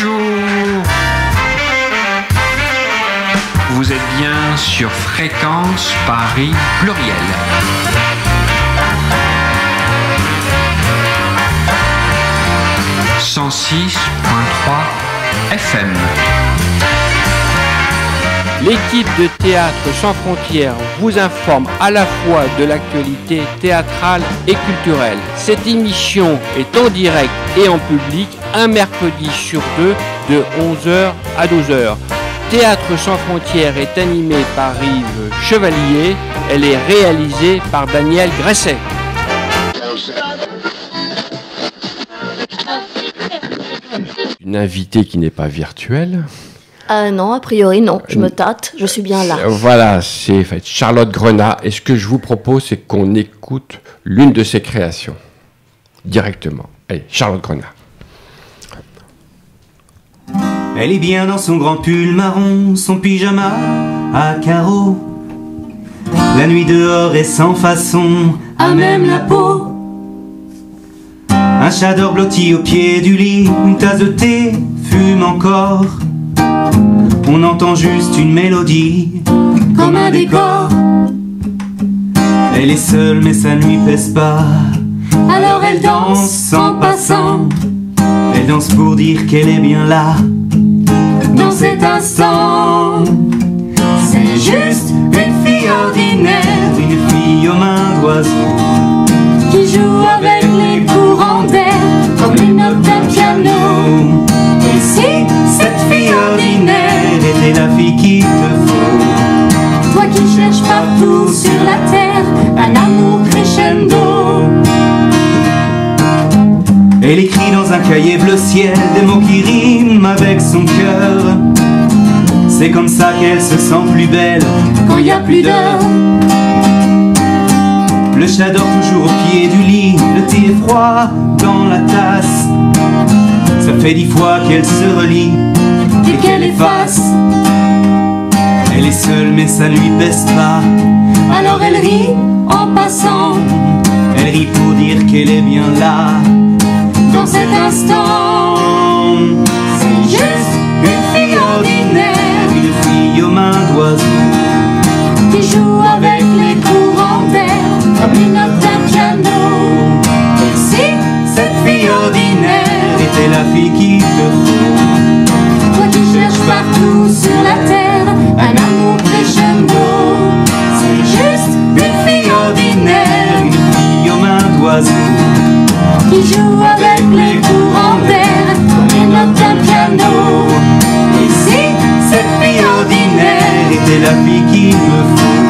Bonjour. Vous êtes bien sur Fréquence Paris Pluriel. « 106.3 FM ». L'équipe de Théâtre sans frontières vous informe à la fois de l'actualité théâtrale et culturelle. Cette émission est en direct et en public un mercredi sur deux de 11h à 12h. Théâtre sans frontières est animée par Yves Chevalier. Elle est réalisée par Daniel Gresset. Une invitée qui n'est pas virtuelle. Non, a priori non, je me tâte, je suis bien là. Voilà, c'est Charlotte Grenat. Et ce que je vous propose, c'est qu'on écoute l'une de ses créations, directement. Allez, Charlotte Grenat. Elle est bien dans son grand pull marron, son pyjama à carreaux. La nuit dehors est sans façon, à même la peau. Un chat dort blotti au pied du lit, une tasse de thé fume encore. On entend juste une mélodie, comme un décor. Elle est seule mais ça ne lui pèse pas, alors elle danse en passant. Elle danse pour dire qu'elle est bien là, dans cet instant. C'est juste une fille ordinaire, une fille aux mains d'oiseau, qui joue avec les courants d'air, comme les notes d'un piano. Et si cette fille ordinaire était la fille qu'il te faut, toi qui cherches partout sur la terre un amour crescendo. Elle écrit dans un cahier bleu ciel des mots qui riment avec son cœur. C'est comme ça qu'elle se sent plus belle quand il n'y a plus d'heures. Le chat dort toujours au pied du lit, le thé est froid dans la tasse. Ça fait 10 fois qu'elle se relie et qu'elle efface. Elle est seule mais ça ne lui pèse pas, alors elle rit en passant. Elle rit pour dire qu'elle est bien là, dans cet instant. C'est juste une fille ordinaire, une fille aux mains d'oiseau, qui joue avec les courants d'air, comme les notes d'un piano. Et si cette fille ordinaire était la fille qu'il te faut, toi qui cherches partout sur la terre un amour crescendo. C'est juste une fille ordinaire, une fille aux mains d'oiseau, qui joue avec les courants d'air, comme les notes d'un piano. Et si cette fille ordinaire était la fille qu'il me faut,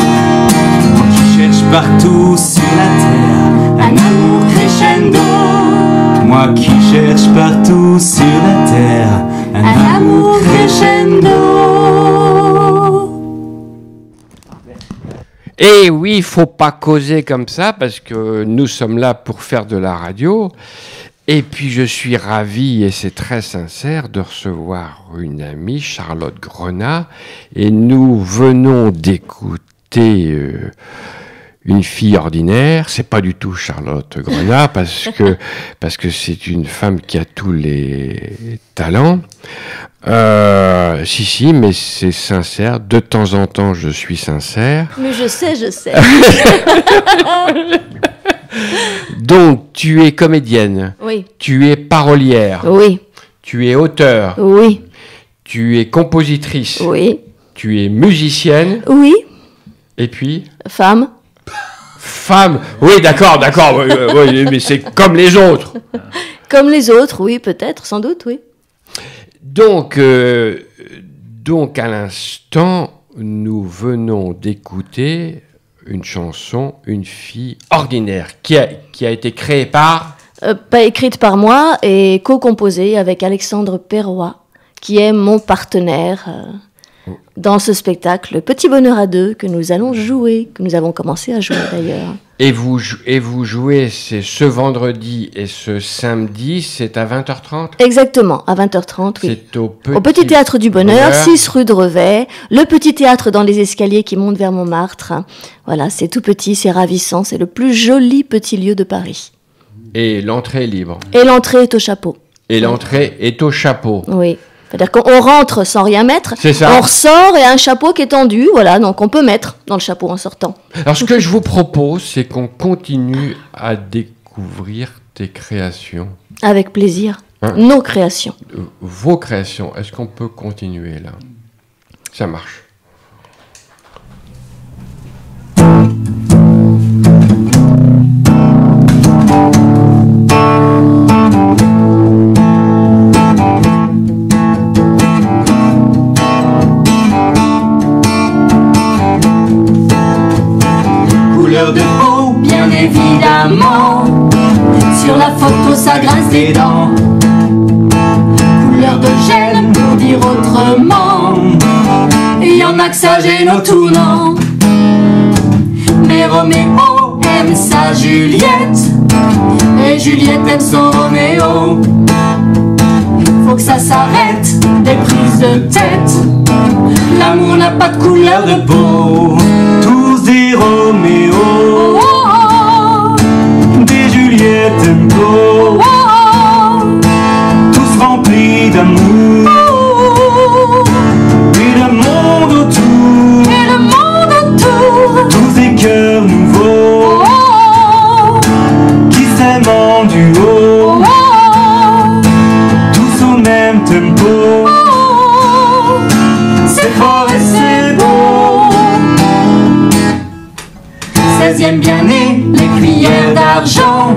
moi qui cherche partout sur la terre un amour crescendo. Moi qui cherche partout sur la terre un amour crescendo. Et oui, il ne faut pas causer comme ça, parce que nous sommes là pour faire de la radio. Et puis je suis ravi, et c'est très sincère, de recevoir une amie, Charlotte Grenat. Et nous venons d'écouter une fille ordinaire. C'est pas du tout Charlotte Grenat, parce que c'est une femme qui a tous les talents. Si, mais c'est sincère. De temps en temps, je suis sincère. Mais je sais. Donc, tu es comédienne. Oui. Tu es parolière. Oui. Tu es auteur. Oui. Tu es compositrice. Oui. Tu es musicienne. Oui. Et puis Femme. Femme. Oui, d'accord. Oui, mais c'est comme les autres. Comme les autres, oui, peut-être, sans doute, oui. Donc à l'instant, nous venons d'écouter une chanson, Une fille ordinaire, qui a été créée par... Pas écrite par moi et co-composée avec Alexandre Perrois, qui est mon partenaire dans ce spectacle Petit Bonheur à deux que nous allons jouer, que nous avons commencé à jouer d'ailleurs. Et vous jouez, c'est ce vendredi et ce samedi, c'est à 20h30 ? Exactement, à 20h30, oui. C'est au Petit Théâtre du Bonheur, 6 rue de Revet, le petit théâtre dans les escaliers qui montent vers Montmartre. Voilà, c'est tout petit, c'est ravissant, c'est le plus joli petit lieu de Paris. Et l'entrée est libre. Et l'entrée est au chapeau. Et l'entrée est au chapeau. Oui. C'est-à-dire qu'on rentre sans rien mettre, C'est ça. on ressort et un chapeau qui est tendu, voilà, donc on peut mettre dans le chapeau en sortant. Alors ce que je vous propose, c'est qu'on continue à découvrir tes créations. Avec plaisir. Hein? Nos créations. Vos créations. Est-ce qu'on peut continuer là? Ça marche. Couleur de peau, bien évidemment. Sur la photo, ça grince des dents. Couleur de gel, pour dire autrement. Il y en a que ça gêne au tournant. Mais Roméo aime sa Juliette. Et Juliette aime son Roméo. Faut que ça s'arrête, des prises de tête. L'amour n'a pas de couleur de peau. Tous des Roméo, oh, oh, oh. Des Juliette and go, oh, oh. Tous remplis d'amour, oh, oh. Et le monde autour, et le monde autour. Tous des cœurs nouveaux, oh, oh. Qui s'aiment en duo, oh, oh. Tous au même tempo, oh, oh. C'est fort et c'est beau. 16e bien né, les cuillères d'argent,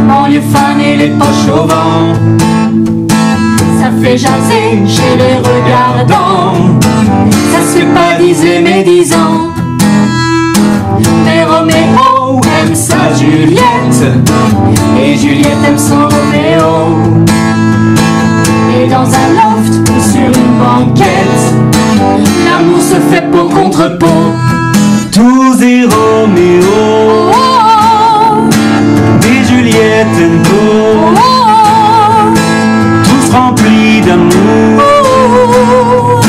banlieue fan et les poches au vent. Ça fait jaser chez les regardants. Ça se fait pas diser médisant. Mais Roméo aime sa Juliette. Et Juliette aime son Roméo. Et dans un loft ou sur une banquette, l'amour se fait peau contre peau. Tous des Roméo, oh, oh. Des Juliette and go, oh, oh. Tous remplis d'amour, oh, oh.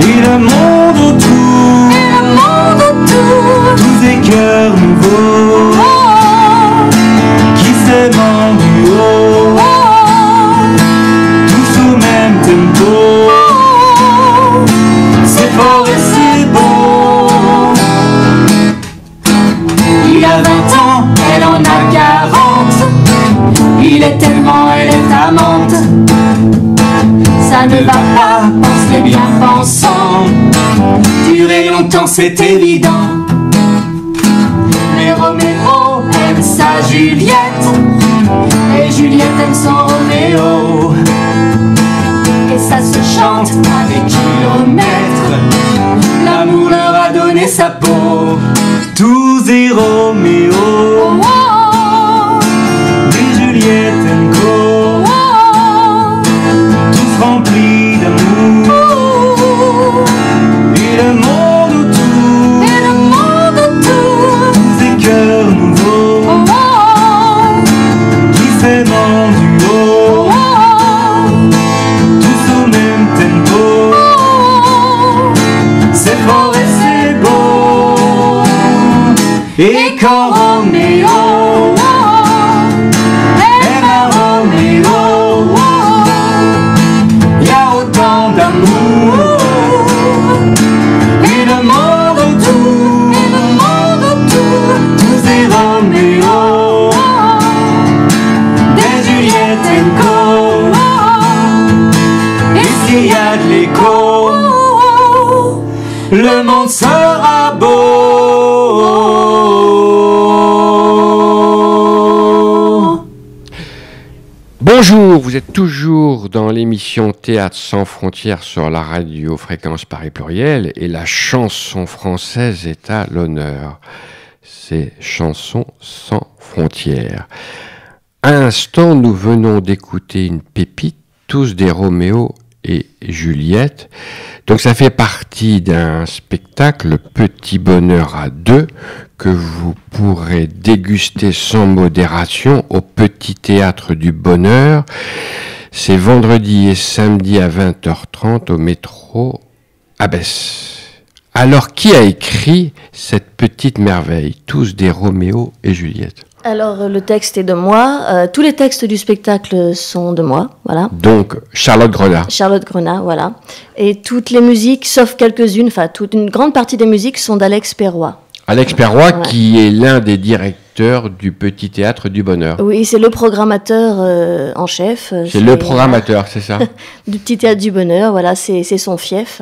Et le monde autour, et le monde autour. Tous des cœurs nouveaux, oh, oh. Qui s'aiment en duo, oh, oh. Tous au même tempo, oh, oh. C'est fort et c'est beau. Il a 20 ans, elle en a 40. Il est tellement, elle est amante. Ça ne va pas, pense les bien pensants. Durer longtemps, c'est évident. Mais Roméo aime sa Juliette. Et Juliette aime son Roméo. Et ça se chante à des kilomètres. L'amour leur a donné sa peau. Tous des Roméo, oh, oh. Des Juliette and go, oh, oh. Tous remplis d'amour, oh, oh. Et le monde autour, et le monde autour. Tous des cœurs nouveaux, oh, oh. Qui s'aiment en duo, oh, oh. Tous au même tempo, oh, oh. C'est fort et c'est beau. Et quand Roméo, oh, aime un Roméo, oh, y a autant d'amour. Et le monde autour, et le monde autour. Tous des Roméo, oh, des Juliette and go, oh. Et s'il y a de l'écho, oh, le monde sera beau. Bonjour, vous êtes toujours dans l'émission Théâtre sans frontières sur la radio Fréquence Paris Pluriel et la chanson française est à l'honneur. C'est Chanson sans frontières. À l'instant, nous venons d'écouter une pépite, tous des Roméo et Juliette. Donc ça fait partie d'un spectacle Petit bonheur à deux que vous pourrez déguster sans modération au Petit Théâtre du Bonheur. C'est vendredi et samedi à 20h30 au métro Abbesse. Alors qui a écrit cette petite merveille, tous des Roméo et Juliette? Alors, le texte est de moi. Tous les textes du spectacle sont de moi, voilà. Donc, Charlotte Grenat. Charlotte Grenat, voilà. Et toutes les musiques, sauf quelques-unes, enfin, une grande partie des musiques sont d'Alex Perrois. Alex Perrois, Ouais. qui est l'un des directeurs du Petit Théâtre du Bonheur. Oui, c'est le programmateur en chef. C'est le programmateur, c'est ça? Du Petit Théâtre du Bonheur, voilà, c'est son fief.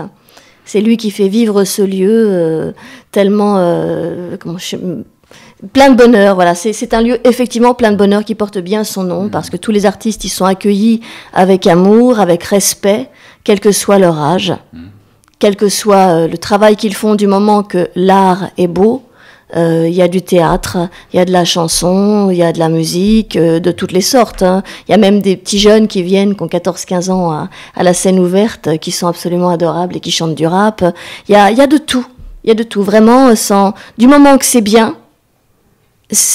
C'est lui qui fait vivre ce lieu tellement... plein de bonheur, voilà. C'est un lieu effectivement plein de bonheur qui porte bien son nom, parce que tous les artistes y sont accueillis avec amour, avec respect, quel que soit leur âge, quel que soit le travail qu'ils font du moment que l'art est beau. Il y a du théâtre, il y a de la chanson, il y a de la musique, de toutes les sortes. Hein. Il y a même des petits jeunes qui viennent, qui ont 14-15 ans à la scène ouverte, qui sont absolument adorables et qui chantent du rap. Il y a de tout. Il y a de tout. Vraiment, du moment que c'est bien,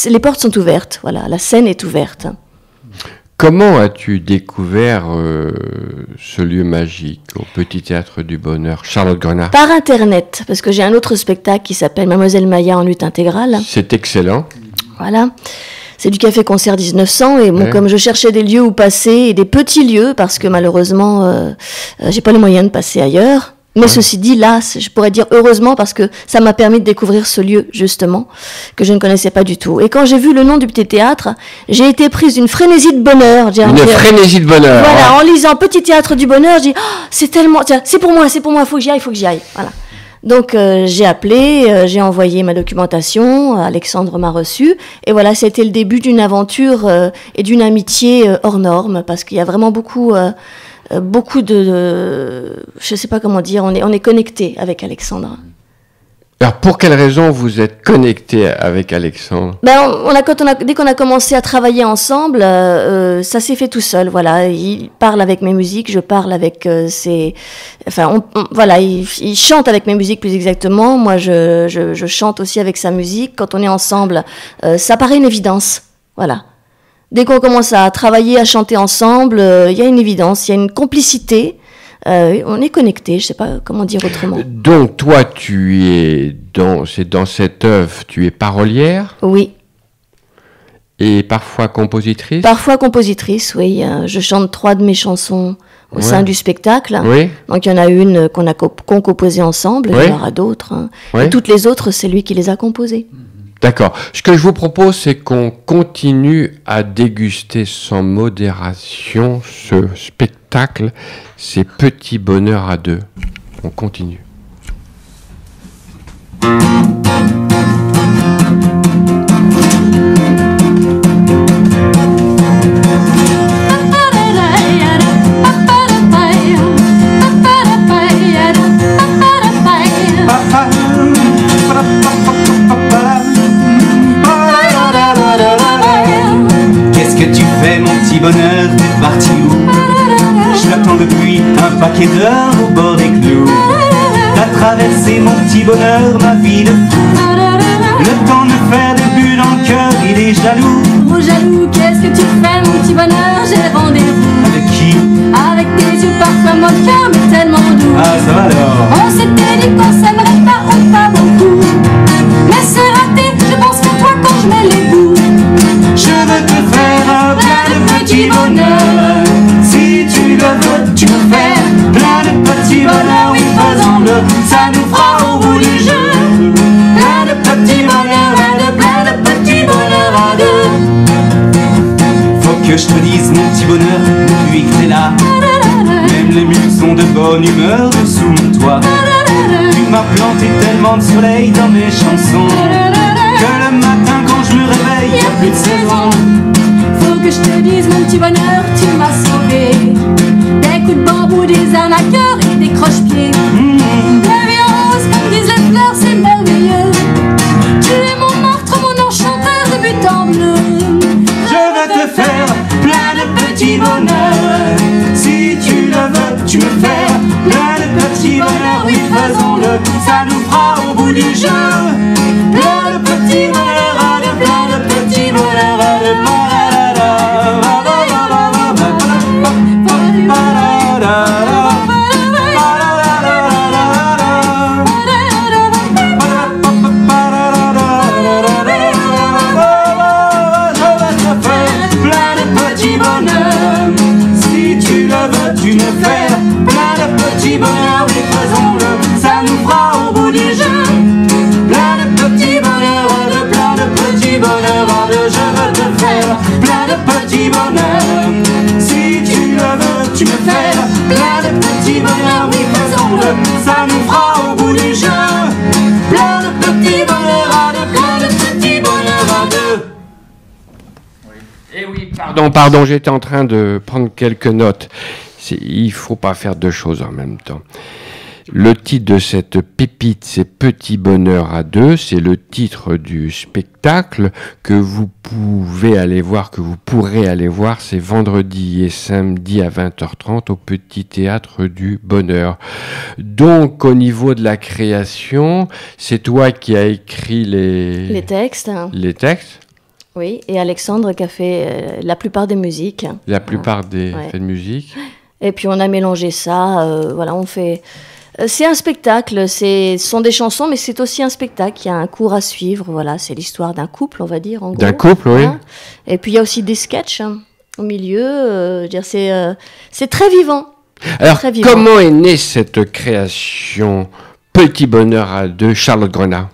les portes sont ouvertes. Voilà, la scène est ouverte. Comment as-tu découvert ce lieu magique au Petit Théâtre du Bonheur, Charlotte Grenat? Par Internet, parce que j'ai un autre spectacle qui s'appelle Mademoiselle Maya en lutte intégrale. C'est excellent. Voilà. C'est du Café Concert 1900 et bon, Ouais. comme je cherchais des lieux où passer et des petits lieux parce que malheureusement j'ai pas les moyens de passer ailleurs. Mais ceci dit, là, je pourrais dire heureusement parce que ça m'a permis de découvrir ce lieu, justement, que je ne connaissais pas du tout. Et quand j'ai vu le nom du petit théâtre, j'ai été prise d'une frénésie de bonheur. Une frénésie de bonheur. Voilà, en lisant Petit Théâtre du Bonheur, je dis oh, c'est tellement, tiens, c'est pour moi, faut que j'y aille, voilà. Donc j'ai appelé, j'ai envoyé ma documentation, Alexandre m'a reçu, et voilà, c'était le début d'une aventure et d'une amitié hors norme, parce qu'il y a vraiment beaucoup de je sais pas comment dire, on est connecté avec Alexandre. Alors, pour quelle raison vous êtes connecté avec Alexandre? Ben, dès qu'on a commencé à travailler ensemble, ça s'est fait tout seul. Voilà, il parle avec mes musiques, je parle avec voilà, il chante avec mes musiques plus exactement. Moi, je chante aussi avec sa musique. Quand on est ensemble, ça paraît une évidence. Voilà. Dès qu'on commence à travailler, à chanter ensemble, il y a une évidence, il y a une complicité. On est connecté, je sais pas comment dire autrement. Donc, toi, tu es dans cette œuvre, tu es parolière Oui. et parfois compositrice. Parfois compositrice, oui. Je chante 3 de mes chansons au sein du spectacle. Oui. Donc il y en a une qu'on composait ensemble, Oui. il y en aura d'autres. Hein. Oui. Et toutes les autres, c'est lui qui les a composées. D'accord. Ce que je vous propose, c'est qu'on continue à déguster sans modération ce spectacle, ces petits bonheurs à deux. On continue. Qu'est-ce que tu fais mon petit bonheur, t'es parti où? Je l'attends depuis un paquet d'heures au bord des clous. T'as traversé mon petit bonheur, ma vie de fou. Le temps de faire des bulles dans le cœur, il est jaloux. Oh jaloux, qu'est-ce que tu fais mon petit bonheur? J'ai rendez-vous Avec qui? avec tes yeux parfois moqueurs mais tellement doux. Ah ça va alors. On s'était dit qu'on s'aimerait pas ou pas beaucoup, mais c'est raté, je pense que toi quand je mets les bouts. Je veux te faire plein de petits bonheurs. Si tu le veux, tu peux faire plein de petits bonheurs. Oui, faisons-le, ça nous fera au bout du jeu. Plein de petits bonheurs, plein de petits bonheurs à deux. Faut que je te dise mon petit bonheur, depuis que t'es là. Même les mules sont de bonne humeur dessous mon toit. Tu m'as planté tellement de soleil dans mes chansons que le matin quand je me réveille, y'a plus de saison. Faut que je te dise mon petit bonheur, tu m'as sauvé des coups de bambou, des arnaqueurs et des croche-pieds. La vie en rose comme disent les fleurs, c'est merveilleux. Tu es mon meurtre, mon enchanteur de but en bleu. Je veux te faire plein de petits bonheurs. Si tu le veux, tu me fais plein de petits bonheurs. Oui, faisons-le, ça nous fera au bout du jeu. Plein de petits bonheurs à deux, plein de petits bonheurs à deux. Pardon, j'étais en train de prendre quelques notes. Il ne faut pas faire deux choses en même temps. Le titre de cette pépite, c'est Petit bonheur à deux. C'est le titre du spectacle que vous pouvez aller voir, que vous pourrez aller voir. C'est vendredi et samedi à 20h30 au Petit Théâtre du Bonheur. Donc, au niveau de la création, c'est toi qui as écrit les textes. Les textes. Oui, et Alexandre qui a fait la plupart des musiques. La plupart des faits de musique. Et puis on a mélangé ça. Voilà, on fait. C'est un spectacle, ce sont des chansons, mais c'est aussi un spectacle. Il y a un cours à suivre. Voilà, c'est l'histoire d'un couple, on va dire. En gros. D'un couple, oui. Hein. Et puis il y a aussi des sketchs au milieu. Je veux dire, c'est très vivant. Alors, très vivant. Comment est née cette création Petit bonheur à deux, Charlotte Grenat?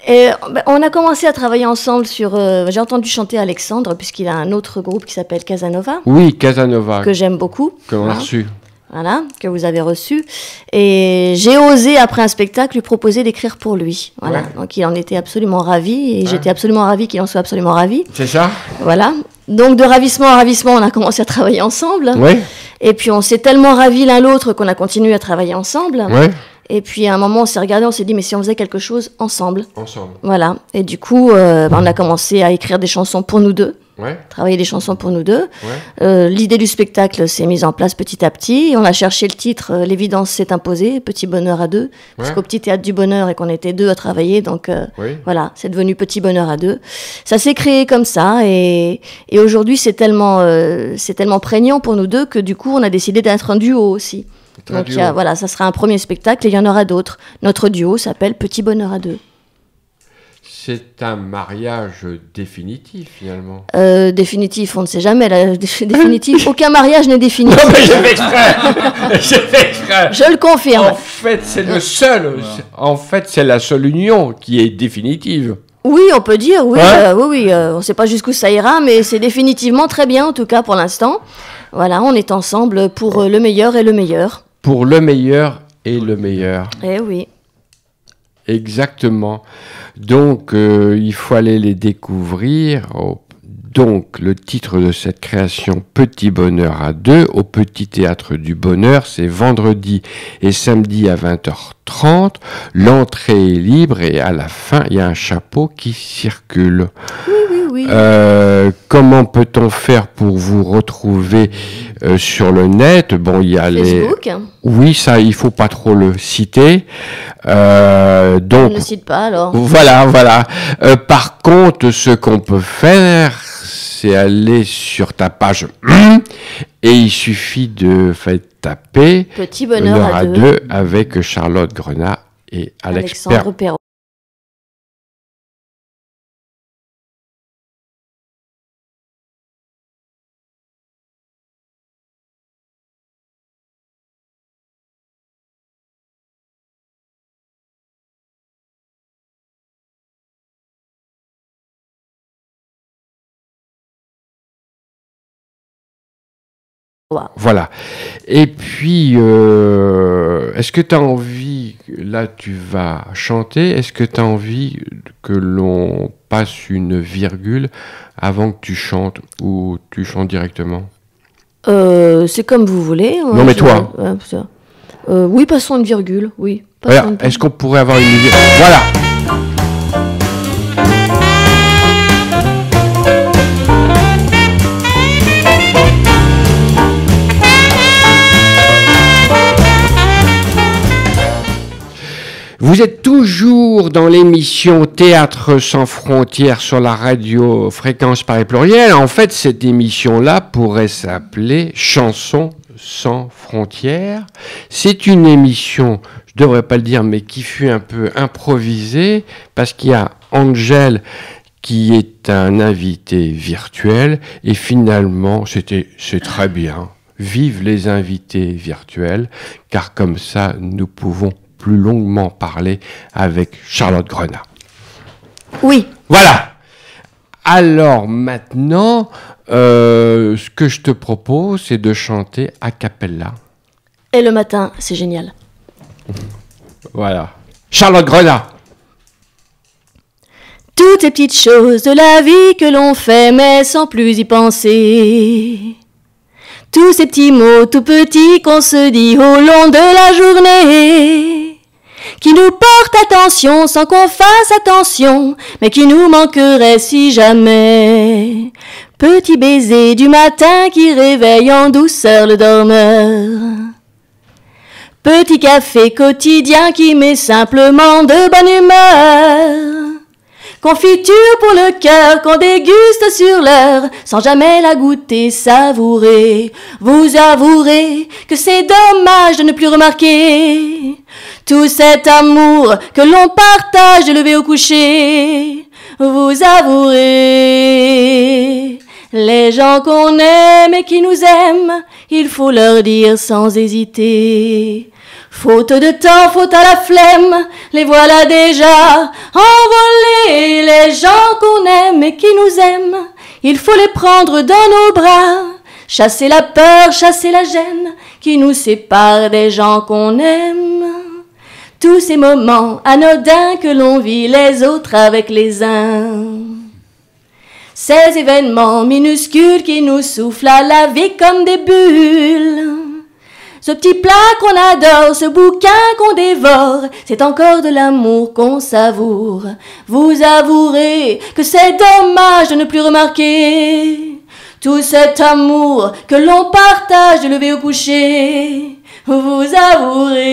Et on a commencé à travailler ensemble sur. J'ai entendu chanter Alexandre, puisqu'il a un autre groupe qui s'appelle Casanova. Oui, Casanova. Que j'aime beaucoup. Que l'on a reçu. Voilà, que vous avez reçu. Et j'ai osé, après un spectacle, lui proposer d'écrire pour lui. Voilà. Ouais. Donc il en était absolument ravi. Et j'étais absolument ravie qu'il en soit absolument ravi. C'est ça? Voilà. Donc de ravissement à ravissement, on a commencé à travailler ensemble. Oui. Et puis on s'est tellement ravis l'un l'autre qu'on a continué à travailler ensemble. Oui. Et puis à un moment, on s'est regardé, on s'est dit, mais si on faisait quelque chose ensemble. Ensemble. Voilà. Et du coup, on a commencé à écrire des chansons pour nous deux. Ouais. Travailler des chansons pour nous deux. Ouais. L'idée du spectacle s'est mise en place petit à petit. On a cherché le titre, l'évidence s'est imposée, Petit bonheur à deux. Parce qu'au Petit Théâtre du Bonheur et qu'on était deux à travailler, donc voilà, c'est devenu Petit bonheur à deux. Ça s'est créé comme ça et aujourd'hui c'est tellement prégnant pour nous deux que du coup on a décidé d'être un duo aussi. Donc voilà, ça sera un premier spectacle et il y en aura d'autres. Notre duo s'appelle Petit bonheur à deux. C'est un mariage définitif, finalement. Définitif, on ne sait jamais. Définitif, aucun mariage n'est définitif. Non, mais j'ai fait exprès. Je le confirme. En fait, c'est le seul. En fait, c'est la seule union qui est définitive. Oui, on peut dire, oui. On ne sait pas jusqu'où ça ira, mais c'est définitivement très bien, en tout cas, pour l'instant. Voilà, on est ensemble pour le meilleur et le meilleur. Pour le meilleur et le meilleur. Eh oui. Exactement. Donc, il faut aller les découvrir. Donc, le titre de cette création, Petit bonheur à deux, au Petit Théâtre du Bonheur, c'est vendredi et samedi à 20h30. L'entrée est libre et à la fin, il y a un chapeau qui circule. Oui. Comment peut-on faire pour vous retrouver sur le net? Bon, il y a Facebook. Oui, ça, il faut pas trop le citer. Donc, on ne le cite pas alors. Voilà. Par contre, ce qu'on peut faire, c'est aller sur ta page et il suffit de taper Petit bonheur à deux avec Charlotte Grenat et Alexandre Perrault. Voilà. Et puis, est-ce que tu as envie, là tu vas chanter, est-ce que tu as envie que l'on passe une virgule avant que tu chantes ou tu chantes directement? C'est comme vous voulez. Non mais toi. Oui, passons une virgule, oui. Alors, est-ce qu'on pourrait avoir une virgule? Voilà. Vous êtes toujours dans l'émission Théâtre sans frontières sur la radio Fréquence Paris Pluriel. En fait, cette émission-là pourrait s'appeler Chansons sans frontières. C'est une émission, je ne devrais pas le dire, mais qui fut un peu improvisée parce qu'il y a Angèle qui est un invité virtuel et finalement, c'est très bien. Vive les invités virtuels, car comme ça, nous pouvons plus longuement parler avec Charlotte Grenat. Oui. Voilà. Alors maintenant, ce que je te propose, c'est de chanter a cappella. Et le matin, c'est génial. Voilà. Charlotte Grenat. Toutes ces petites choses de la vie que l'on fait mais sans plus y penser. Tous ces petits mots tout petits qu'on se dit au long de la journée, qui nous portent attention sans qu'on fasse attention, mais qui nous manqueraient si jamais. Petit baiser du matin qui réveille en douceur le dormeur. Petit café quotidien qui met simplement de bonne humeur. Confiture pour le cœur qu'on déguste sur l'heure, sans jamais la goûter, savourer. Vous avouerez que c'est dommage de ne plus remarquer tout cet amour que l'on partage de lever au coucher. Vous avouerez les gens qu'on aime et qui nous aiment, il faut leur dire sans hésiter. Faute de temps, faute à la flemme, les voilà déjà envolés. Les gens qu'on aime et qui nous aiment, il faut les prendre dans nos bras. Chasser la peur, chasser la gêne qui nous sépare des gens qu'on aime. Tous ces moments anodins que l'on vit les autres avec les uns. Ces événements minuscules qui nous soufflent à la vie comme des bulles. Ce petit plat qu'on adore, ce bouquin qu'on dévore, c'est encore de l'amour qu'on savoure. Vous avouerez que c'est dommage de ne plus remarquer tout cet amour que l'on partage de lever au coucher. Vous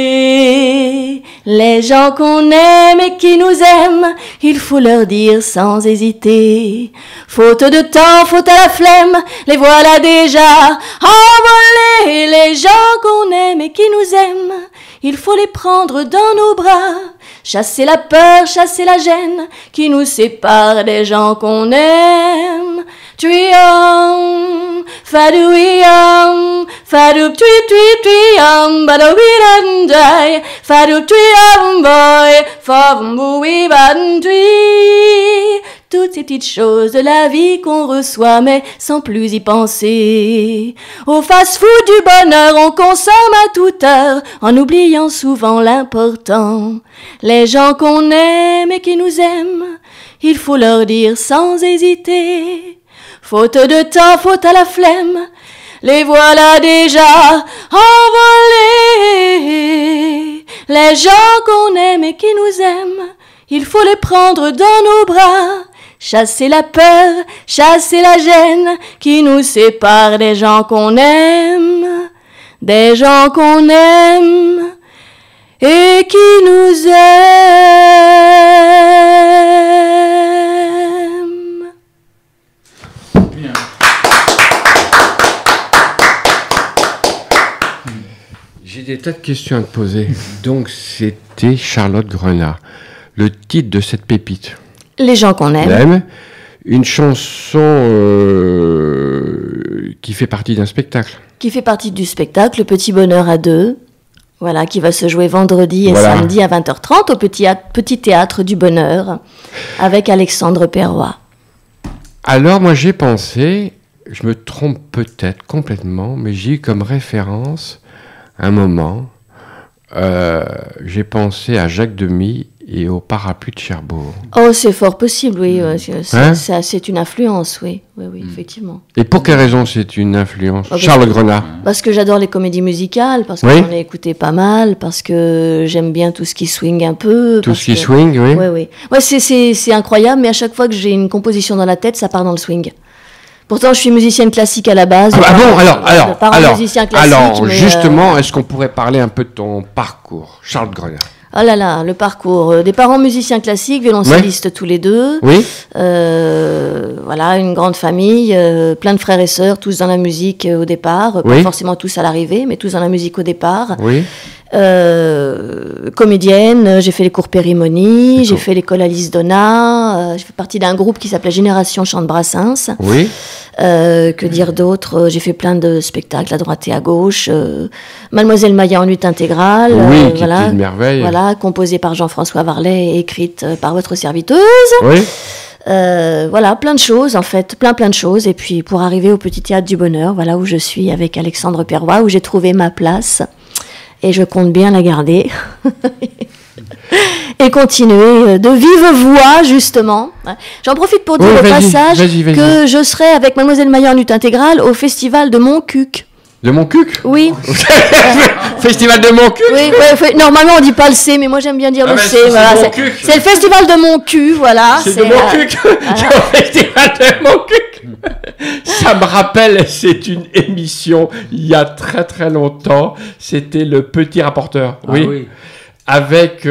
avouerez les gens qu'on aime et qui nous aiment, il faut leur dire sans hésiter. Faute de temps, faute à la flemme, les voilà déjà envolés. Les gens qu'on aime et qui nous aiment, il faut les prendre dans nos bras. Chasser la peur, chasser la gêne qui nous sépare des gens qu'on aime. Trium, faduium, fadup trium, badawilandai, fadup trium boy, favumbuibandui. Toutes ces petites choses de la vie qu'on reçoit mais sans plus y penser. Au fast-food du bonheur, on consomme à toute heure en oubliant souvent l'important. Les gens qu'on aime et qui nous aiment, il faut leur dire sans hésiter. Faute de temps, faute à la flemme, les voilà déjà envolés. Les gens qu'on aime et qui nous aiment, il faut les prendre dans nos bras. Chasser la peur, chasser la gêne qui nous sépare des gens qu'on aime. Des gens qu'on aime et qui nous aiment. Bien. J'ai des tas de questions à te poser. Donc, c'était Charlotte Grenat. Le titre de cette pépite. Les gens qu'on aime. Une chanson qui fait partie d'un spectacle. Qui fait partie du spectacle Petit Bonheur à deux. Voilà, qui va se jouer vendredi et Voilà. samedi à 20h30 au Petit Théâtre du Bonheur avec Alexandre Perrois. Alors, moi, j'ai pensé, je me trompe peut-être complètement, mais j'ai eu comme référence un moment, j'ai pensé à Jacques Demy et au Parapluie de Cherbourg. Oh, c'est fort possible, oui. Hein C'est une influence, oui, effectivement. Et pour quelle raison c'est une influence parce Charlotte que- Grenat. Parce que j'adore les comédies musicales, parce que Oui. j'en ai écouté pas mal, parce que j'aime bien tout ce qui swing un peu. Tout parce ce qui que- swing, oui. Oui. Ouais, c'est incroyable, mais à chaque fois que j'ai une composition dans la tête, ça part dans le swing. Pourtant, je suis musicienne classique à la base. Ah bon, alors, musicien classique, mais, justement, est-ce qu'on pourrait parler un peu de ton parcours, Charlotte Grenat? Oh là là, le parcours des parents musiciens classiques, violoncellistes tous les deux. Oui. Voilà, une grande famille, plein de frères et sœurs, tous dans la musique au départ. Oui. Pas forcément tous à l'arrivée, mais tous dans la musique au départ. Oui. Comédienne, j'ai fait les cours Périmonie, D'accord. j'ai fait l'école Alice Donna, j'ai fait partie d'un groupe qui s'appelait Génération Chant de Brassens. Oui. Que dire d'autre? J'ai fait plein de spectacles à droite et à gauche. Mademoiselle Maya en lutte intégrale. Oui, qui était une merveille. Voilà, composée par Jean-François Varlet et écrite par votre serviteuse. Oui. Voilà, plein de choses en fait, plein de choses. Et puis pour arriver au Petit Théâtre du Bonheur, voilà où je suis avec Alexandre Perrois, où j'ai trouvé ma place. Et je compte bien la garder. et continuer de vive voix, justement. J'en profite pour dire au passage que je serai avec Mademoiselle Maillard en lutte intégrale au festival de Montcuq. De Montcuq? Oui. Festival de Montcuq? Oui, normalement on dit pas le C, mais moi j'aime bien dire le C. Voilà, c'est le festival de Montcuq, voilà. C'est de Montcuq. Le festival de Montcuq. Ça me rappelle, c'est une émission il y a très très longtemps. C'était le Petit Rapporteur. Ah, oui. oui. Avec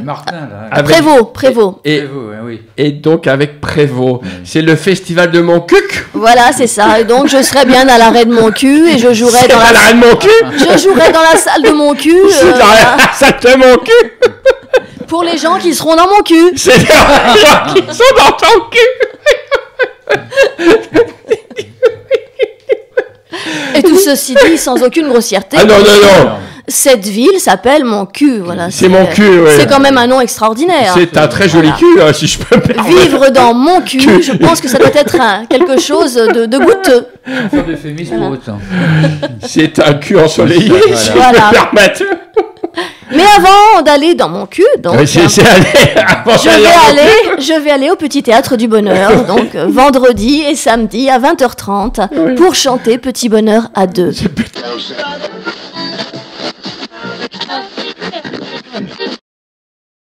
Martin, là. avec Prévost. Et donc avec Prévost. C'est le festival de Montcuq. Voilà, c'est ça. Et donc je serai bien à l'arrêt de Montcuq et je jouerai dans la l'arrêt de Montcuq. Je jouerai dans la salle de Montcuq. La salle de Montcuq. Pour les gens qui seront dans mon cul. C'est les gens qui sont dans ton cul. Et tout ceci dit sans aucune grossièreté. Ah non. Cette ville s'appelle mon cul, voilà. C'est mon cul, ouais. C'est quand même un nom extraordinaire. C'est un très joli cul, si je peux me permettre. Vivre dans mon cul, je pense que ça doit être quelque chose de goûteux. Faire d'euphémisme pour autant. C'est un cul ensoleillé, si je peux Voilà. me permettre. Mais avant d'aller dans mon cul, donc, je vais aller au Petit Théâtre du Bonheur, donc vendredi et samedi à 20h30 pour chanter Petit Bonheur à deux.